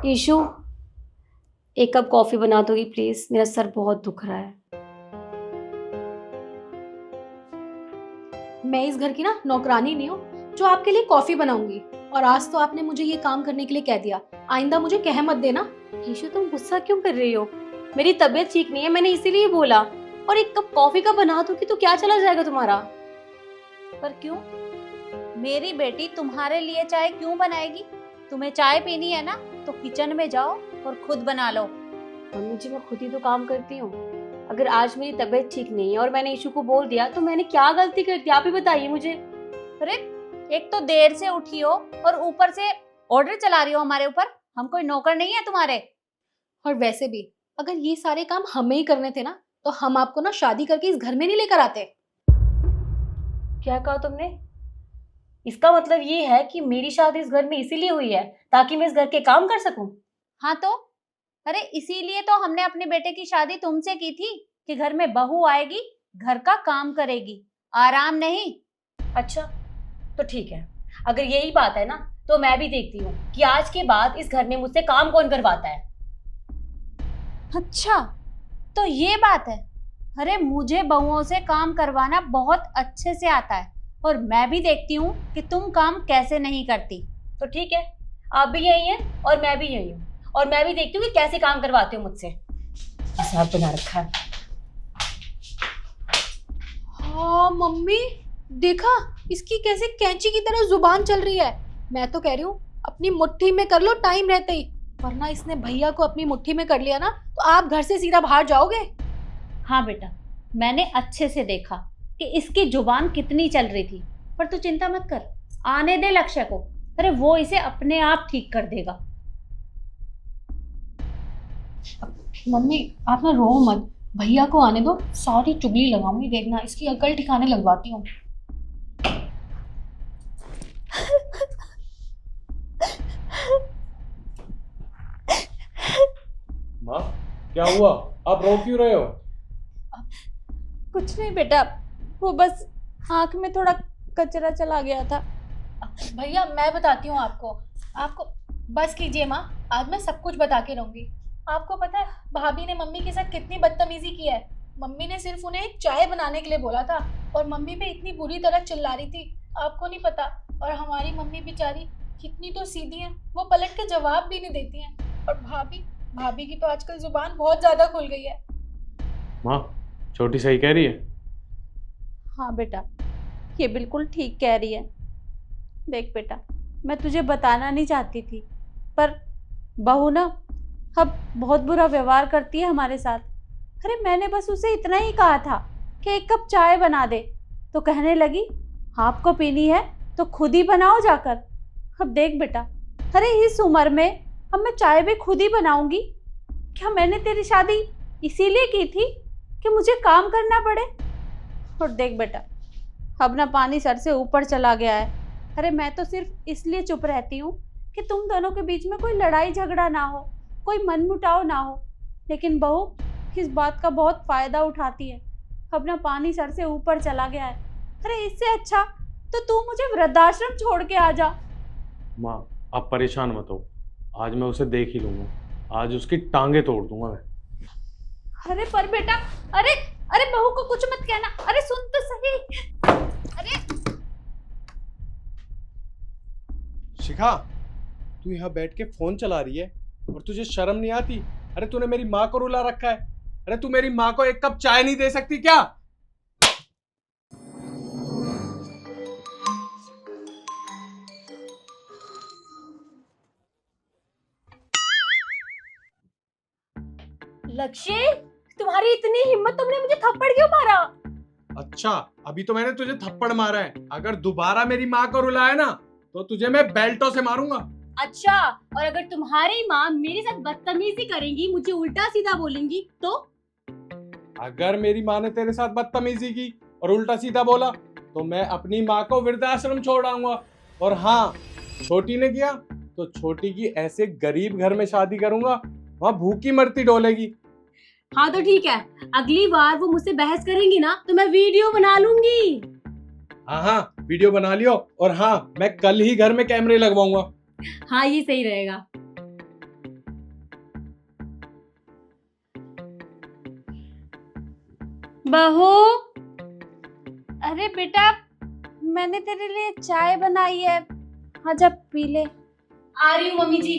Issue, एक cup coffee बना दोगी प्लीज? मेरा सर बहुत दुख रहा है। मैं इस घर की ना नौकरानी नहीं हूँ जो आपके लिए कॉफी बनाऊंगी। और आज तो आपने मुझे ये काम करने के लिए कह दिया, आइंदा मुझे कह मत देना। ईशु, तुम गुस्सा क्यों कर रही हो? मेरी तबीयत ठीक नहीं है, मैंने इसीलिए बोला। और एक कप कॉफी का बना दूंगी तो क्या चला जाएगा तुम्हारा? पर क्यों? मेरी बेटी तुम्हारे लिए चाय क्यों बनाएगी? तुम्हें चाय पीनी है ना तो किचन में जाओ और खुद बना लो। मम्मी जी, मैं खुद ही तो काम करती हूँ। अगर आज मेरी तबीयत ठीक नहीं है और मैंने ईशु को बोल दिया तो मैंने क्या गलती कर दी? आप ही बताइए मुझे। अरे एक तो देर से उठी हो और ऊपर से ऑर्डर चला रही हो हमारे ऊपर। हम कोई नौकर नहीं है तुम्हारे। और वैसे भी अगर ये सारे काम हमें ही करने थे ना तो हम आपको ना शादी करके इस घर में नहीं लेकर आते। क्या कहा तुमने? इसका मतलब ये है कि मेरी शादी इस घर में इसीलिए हुई है ताकि मैं इस घर के काम कर सकूं? हाँ तो अरे इसीलिए तो हमने अपने बेटे की शादी तुमसे की थी कि घर में बहू आएगी, घर का काम करेगी, आराम नहीं। अच्छा, तो ठीक है। अगर यही बात है ना तो मैं भी देखती हूँ कि आज के बाद इस घर में मुझसे काम कौन करवाता है। अच्छा तो ये बात है। अरे मुझे बहुओं से काम करवाना बहुत अच्छे से आता है और मैं भी देखती हूँ कि तुम काम कैसे नहीं करती। तो ठीक है, आप भी यही हैं और मैं भी यही हूँ। और मैं भी देखती हूँ कि कैसे काम करवाते हो मुझसे। हिसाब बना रखा है। हाँ मम्मी, देखा इसकी कैसे कैंची की तरह जुबान चल रही है। मैं तो कह रही हूँ अपनी मुट्ठी में कर लो टाइम रहते ही, वरना इसने भैया को अपनी मुट्ठी में कर लिया ना तो आप घर से सीधा बाहर जाओगे। हाँ बेटा, मैंने अच्छे से देखा कि इसकी जुबान कितनी चल रही थी। पर तू चिंता मत कर, आने दे लक्ष्य को। अरे वो इसे अपने आप ठीक कर देगा। मम्मी आप ना रो मत, भैया को आने दो, सारी चुगली लगाऊंगी, देखना इसकी अकल ठिकाने लगवाती हूँ। माँ, क्या हुआ? आप रो क्यों रहे हो? कुछ नहीं बेटा, वो बस आंख में थोड़ा कचरा चला गया था। भैया मैं बताती हूँ आपको। आपको बस कीजिए माँ, आज मैं सब कुछ बता के रहूंगी। आपको पता है भाभी ने मम्मी के साथ कितनी बदतमीजी की है। मम्मी ने सिर्फ उन्हें एक चाय बनाने के लिए बोला था और मम्मी पे इतनी बुरी तरह चिल्ला रही थी, आपको नहीं पता। और हमारी मम्मी बेचारी कितनी तो सीधी है, वो पलट के जवाब भी नहीं देती हैं। और भाभी भाभी की तो आजकल जुबान बहुत ज्यादा खुल गई है। माँ, छोटी सही कह रही है। हाँ बेटा, ये बिल्कुल ठीक कह रही है। देख बेटा, मैं तुझे बताना नहीं चाहती थी पर बहू ना अब बहुत बुरा व्यवहार करती है हमारे साथ। अरे मैंने बस उसे इतना ही कहा था कि एक कप चाय बना दे, तो कहने लगी आपको पीनी है तो खुद ही बनाओ जाकर। अब देख बेटा, अरे इस उम्र में अब मैं चाय भी खुद ही बनाऊंगी? क्या मैंने तेरी शादी इसीलिए की थी कि मुझे काम करना पड़े? और देख बेटा, अब ना पानी सर से ऊपर चला गया है। अरे मैं तो सिर्फ इसलिए चुप रहती हूँ कि तुम दोनों के बीच में कोई लड़ाई झगड़ा ना हो, कोई मनमुटाव ना हो। लेकिन बहू इस बात का बहुत फायदा उठाती है। अब ना पानी सर से ऊपर चला गया है। अरे इससे अच्छा तो तू मुझे वृद्धाश्रम छोड़ के आ जा। माँ, आप परेशान मत हो, आज मैं उसे देख ही लूंगा। आज उसकी टांगे तोड़ दूंगा मैं। अरे पर बेटा, अरे अरे बहू को कुछ मत कहना। अरे सुन तो सही। अरे शिखा, तू यहाँ बैठ के फोन चला रही है और तुझे शर्म नहीं आती? अरे तूने मेरी माँ को रुला रखा है। अरे तू मेरी माँ को एक कप चाय नहीं दे सकती क्या? लक्ष्य, तुम्हारी इतनी हिम्मत, तुमने मुझे थप्पड़ क्यों मारा? अच्छा, अभी तो मैंने तुझे थप्पड़ मारा है, अगर दोबारा मेरी माँ को रुलाया ना तो तुझे मैं बेल्टों से मारूंगा। अच्छा, और अगर तुम्हारी माँ मेरे साथ बदतमीजी करेंगी, मुझे उल्टा सीधा बोलेंगी तो? अगर मेरी माँ ने तेरे साथ बदतमीजी की और उल्टा सीधा बोला तो मैं अपनी माँ को वृद्धाश्रम छोड़ आऊंगा। और हाँ, छोटी ने किया तो छोटी की ऐसे गरीब घर में शादी करूंगा, वहां भूखी मरती डोलेगी। हाँ तो ठीक है, अगली बार वो मुझसे बहस करेंगी ना तो मैं वीडियो बना लूंगी। हाँ हाँ, वीडियो बना लियो। और हाँ, मैं कल ही घर में कैमरे लगवाऊंगा। हाँ, ये सही रहेगा। बहू, अरे बेटा, मैंने तेरे लिए चाय बनाई है, हाँ जा पी ले। आ रही हूँ मम्मी जी।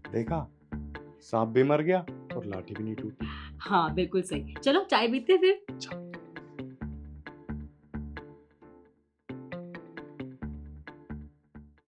देखा, सांप भी मर गया और लाठी भी नहीं टूटी। हाँ बिल्कुल सही, चलो चाय पीते हैं फिर। अच्छा।